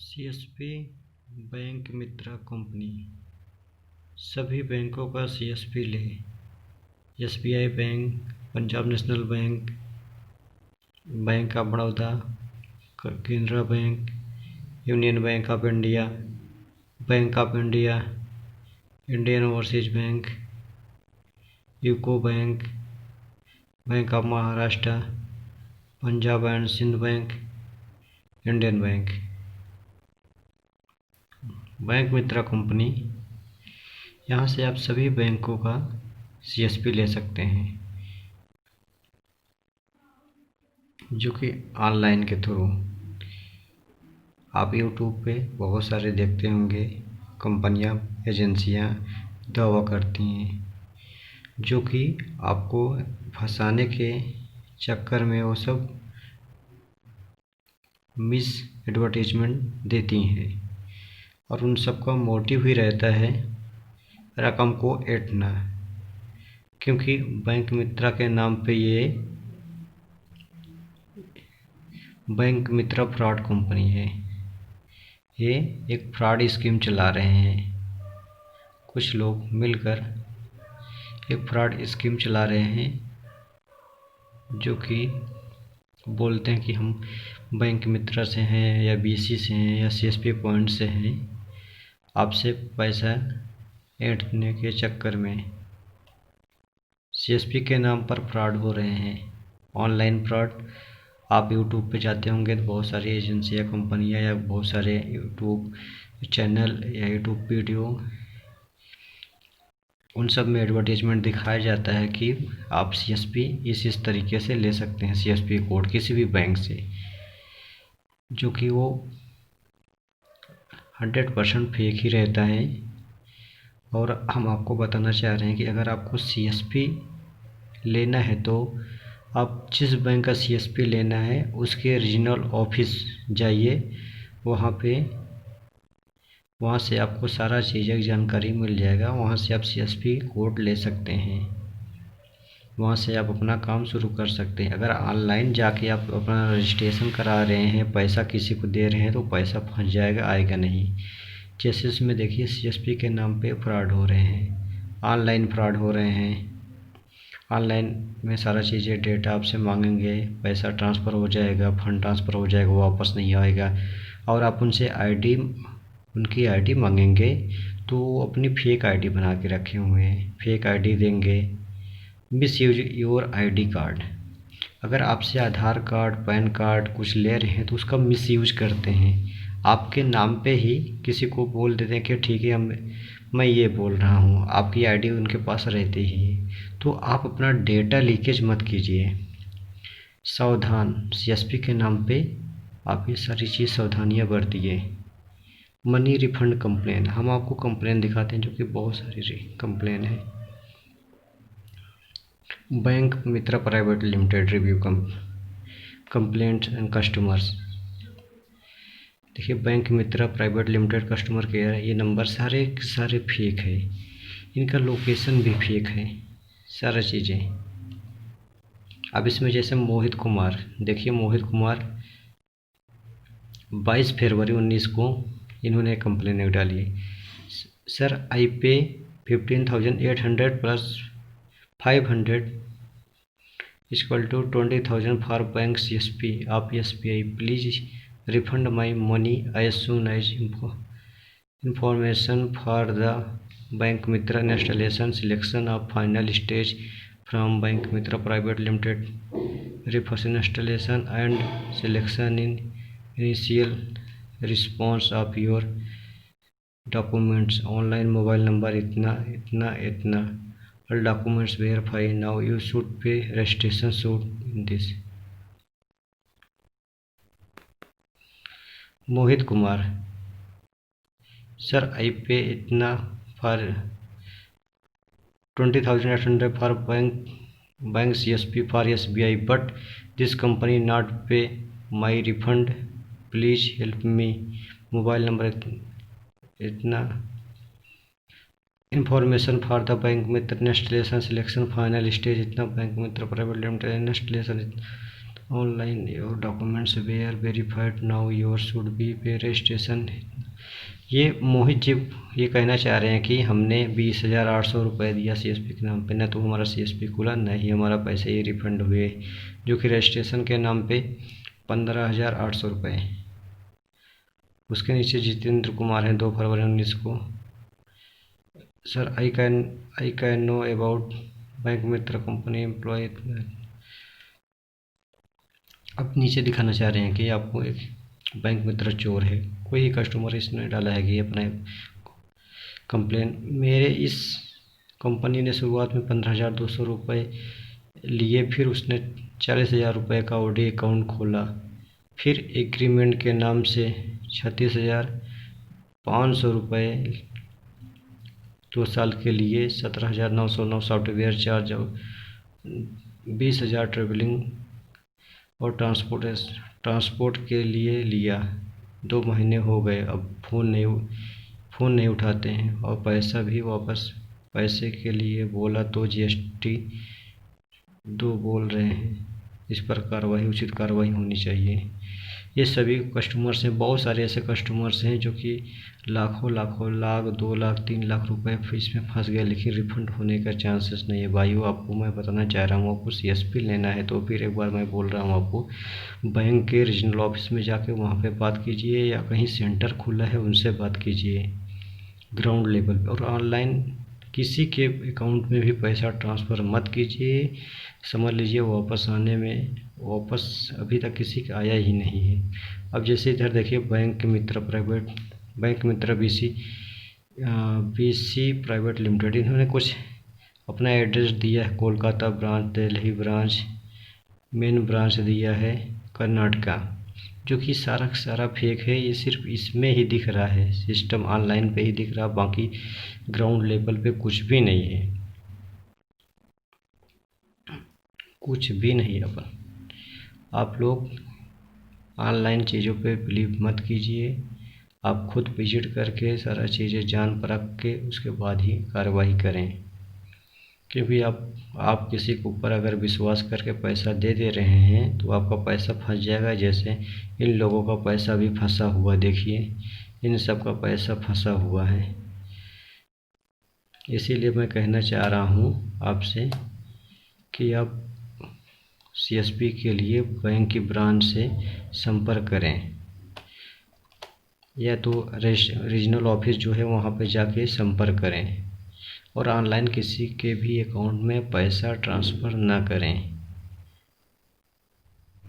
CSP bank Mitra company सभी बैंकों का सीएसपी ले। SBI bank, Punjab national bank, bank of Baroda, Canara bank, union bank of India, bank of India, Indian overseas bank, UCO bank, bank of Maharashtra, Punjab and Sindh bank, Indian bank. Bank Mitra company, यहाँ से आप सभी बैंकों का सीएसपी ले सकते हैं, जो कि ऑनलाइन के थ्रू। आप यूट्यूब पे बहुत सारे देखते होंगे, कंपनियां, एजेंसियां दावा करती हैं, जो कि आपको फंसाने के चक्कर में वो सब मिस एडवर्टीजमेंट देती हैं, और उन सब का मोटिव ही रहता है रकम को ऐंठना। क्योंकि बैंक मित्रा के नाम पे ये बैंक मित्रा फ्रॉड कंपनी है। ये एक फ्रॉड स्कीम चला रहे हैं, कुछ लोग मिलकर एक फ्रॉड स्कीम चला रहे हैं, जो कि बोलते हैं कि हम बैंक मित्रा से हैं या बीसी से हैं या सीएसपी पॉइंट से हैं। आपसे पैसा ऐंठने के चक्कर में सीएसपी के नाम पर फ्रॉड हो रहे हैं, ऑनलाइन फ्रॉड। आप यूट्यूब पे जाते होंगे तो बहुत सारी एजेंसियाँ, कंपनियाँ या बहुत सारे यूट्यूब चैनल या यूट्यूब वीडियो, उन सब में एडवर्टीजमेंट दिखाया जाता है कि आप सीएसपी इस तरीके से ले सकते हैं, सीएसपी कोड किसी भी बैंक से, जो कि वो 100% फेक ही रहता है। और हम आपको बताना चाह रहे हैं कि अगर आपको सीएसपी लेना है तो आप जिस बैंक का सीएसपी लेना है उसके रीजनल ऑफिस जाइए, वहाँ से आपको सारा चीज़ की जानकारी मिल जाएगा। वहाँ से आप सीएसपी कोड ले सकते हैं, वहाँ से आप अपना काम शुरू कर सकते हैं। अगर ऑनलाइन जाके आप अपना रजिस्ट्रेशन करा रहे हैं, पैसा किसी को दे रहे हैं, तो पैसा फंस जाएगा, आएगा नहीं। जैसे इसमें देखिए सीएसपी के नाम पे फ्रॉड हो रहे हैं, ऑनलाइन फ्रॉड हो रहे हैं। ऑनलाइन में सारा चीज़ें, डेटा आपसे मांगेंगे, पैसा ट्रांसफ़र हो जाएगा, फंड ट्रांसफ़र हो जाएगा, वापस नहीं आएगा। और आप उनसे उनकी आईडी मांगेंगे तो वो अपनी फेक आईडी बना के रखे हुए हैं, फेक आईडी देंगे। Miss use your ID card. अगर आपसे आधार कार्ड, पैन कार्ड कुछ ले रहे हैं तो उसका मिस यूज करते हैं। आपके नाम पे ही किसी को बोल देते हैं कि ठीक है, मैं ये बोल रहा हूँ, आपकी आईडी उनके पास रहती ही। तो आप अपना डेटा लीकेज मत कीजिए, सावधान। सीएसपी के नाम पे आप ये सारी चीज़ सावधानियाँ बरतिए। मनी रिफंड कंप्लेन, हम आपको कंप्लेन दिखाते हैं, जो कि बहुत सारी कंप्लेन है। Bank Mitra private limited review complaints and customers. देखिए, बैंक मित्रा प्राइवेट लिमिटेड कस्टमर केयर, ये नंबर सारे फेक है, इनका लोकेशन भी फेक है, सारा चीज़ें। अब इसमें जैसे मोहित कुमार, देखिए मोहित कुमार 22 फरवरी 2019 को इन्होंने कंप्लेन डाली है। Sir, I pay 15,800 plus 500 equal to 20,000 for bank CSP of SBI. Please refund my money as soon as information for the Bank Mitra installation selection of final stage from Bank Mitra Private Limited. Refers installation and selection in initial response of your documents, online mobile number इतना all documents verify. Now you should pay registration suit in this. Mohit Kumar, sir I pay इतना for 20,800 for bank CSP for SBI, but this company not pay my refund, please help me. Mobile number इतना, information for the bank Mitra installation selection final stage इतना, bank Mitra private limited installation online your documents were verified now your should be pay registration. ये मोहित जी ये कहना चाह रहे हैं कि हमने 20,800 रुपये दिया CSP के नाम पे, न तो हमारा CSP खुला न ही हमारा पैसे ये रिफंड हुए, जो कि रजिस्ट्रेशन के नाम पे 15,800 रुपये। उसके नीचे जितेंद्र कुमार हैं 2 फरवरी 2019 को। Sir I can know about bank Mitra company employee. अब नीचे दिखाना चाह रहे हैं कि आपको एक बैंक मित्र चोर है, कोई ही कस्टमर इसने डाला है कि अपना कंप्लेन मेरे इस कंपनी ने शुरुआत में 15,200 रुपये लिए, फिर उसने 40,000 रुपये का OD अकाउंट खोला, फिर एग्रीमेंट के नाम से 36,500 रुपये 2 साल के लिए, 17,909 सॉफ्टवेयर चार्ज और 20,000 ट्रेवलिंग और ट्रांसपोर्ट के लिए लिया। 2 महीने हो गए, अब फ़ोन नहीं उठाते हैं और पैसा भी वापस पैसे के लिए बोला तो GST 2 बोल रहे हैं। इस पर उचित कार्रवाई होनी चाहिए। ये सभी कस्टमर्स हैं, बहुत सारे ऐसे कस्टमर्स हैं जो कि लाखों लाख 2 लाख 3 लाख रुपए फीस में फंस गए, लेकिन रिफंड होने का चांसेस नहीं है। भाइयों आपको मैं बताना चाह रहा हूँ, आपको CSP लेना है तो फिर एक बार मैं बोल रहा हूँ आपको बैंक के रीजनल ऑफिस में जाके वहाँ पे बात कीजिए, या कहीं सेंटर खुला है उनसे बात कीजिए ग्राउंड लेवल पे। और ऑनलाइन किसी के अकाउंट में भी पैसा ट्रांसफ़र मत कीजिए, समझ लीजिए वापस अभी तक किसी का आया ही नहीं है। अब जैसे इधर देखिए बैंक मित्र BC प्राइवेट लिमिटेड, इन्होंने कुछ अपना एड्रेस दिया है, Kolkata branch, Delhi branch, main branch दिया है कर्नाटका, जो कि सारा फेक है। ये सिर्फ इसमें ही दिख रहा है, सिस्टम ऑनलाइन पे ही दिख रहा, बाकी ग्राउंड लेवल पे कुछ भी नहीं है, कुछ भी नहीं। आप लोग ऑनलाइन चीज़ों पे बिलीव मत कीजिए, आप खुद विजिट करके सारा चीज़ें जान परख के उसके बाद ही कार्रवाई करें, क्योंकि आप किसी के ऊपर अगर विश्वास करके पैसा दे रहे हैं तो आपका पैसा फंस जाएगा। जैसे इन लोगों का पैसा भी फंसा हुआ, देखिए इन सब का पैसा फंसा हुआ है। इसीलिए मैं कहना चाह रहा हूँ आपसे कि आप CSP के लिए बैंक की ब्रांच से संपर्क करें, या तो रीजनल ऑफिस जो है वहाँ पे जाके संपर्क करें, और ऑनलाइन किसी के भी अकाउंट में पैसा ट्रांसफ़र ना करें।